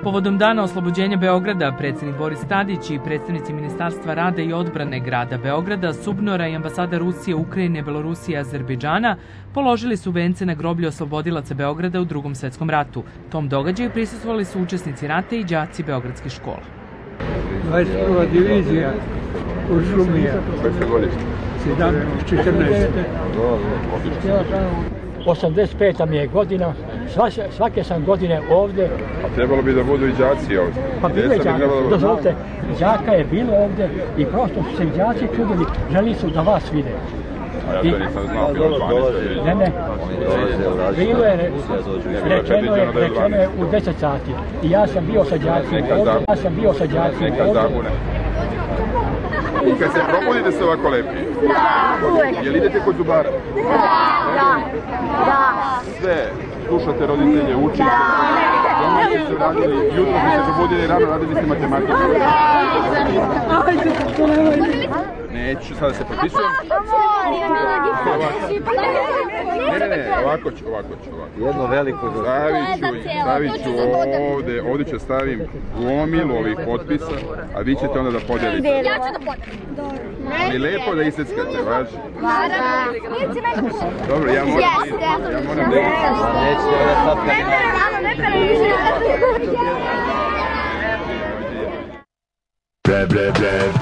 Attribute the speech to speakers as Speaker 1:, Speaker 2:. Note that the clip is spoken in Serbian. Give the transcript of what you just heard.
Speaker 1: Povodom dana oslobođenja Beograda, predsjednik Boris Tadić i predstavnici Ministarstva rada i odbrane grada Beograda, SUBNOR-a i ambasada Rusije, Ukrajine, Belorusije i Azerbejdžana položili su vence na groblje oslobodilaca Beograda u Drugom svetskom ratu. Tom događaju prisustvovali su učesnici rata i đaci beogradskih škola.
Speaker 2: 21. divizija Uršumija, 17-14.
Speaker 3: 85. mi je godina, svake sam godine ovde.
Speaker 4: A trebalo bi da budu i đaci ovde.
Speaker 3: Pa bilo je đaka, dozvolite, đaka je bilo ovde i prosto su se đaci čudili, želi su da vas vide.
Speaker 4: A ja to nisam znao, bilo 12.
Speaker 3: Ne, bilo je, rečeno je u 10 sati. I ja sam bio sa đacima ovde,
Speaker 4: I kad se probudite se ovako lepi? Da. Jel idete kod zubara? Da. Sve, slušate roditelje, učite. Doma ste se radili, jutro ste se probudili rano, radili ste matematiku. Neću, sada se potpisujem. Ne, ovako ću.
Speaker 5: Jedno veliko
Speaker 4: stavit ću ovdje ću stavim gomilu ovih potpisa, a vi ćete onda da podijelite.
Speaker 6: Ja ću da podijelim.
Speaker 4: Ali lepo da iseckate, važi? Dobro, ja moram da idem.
Speaker 5: Nećete da sad kad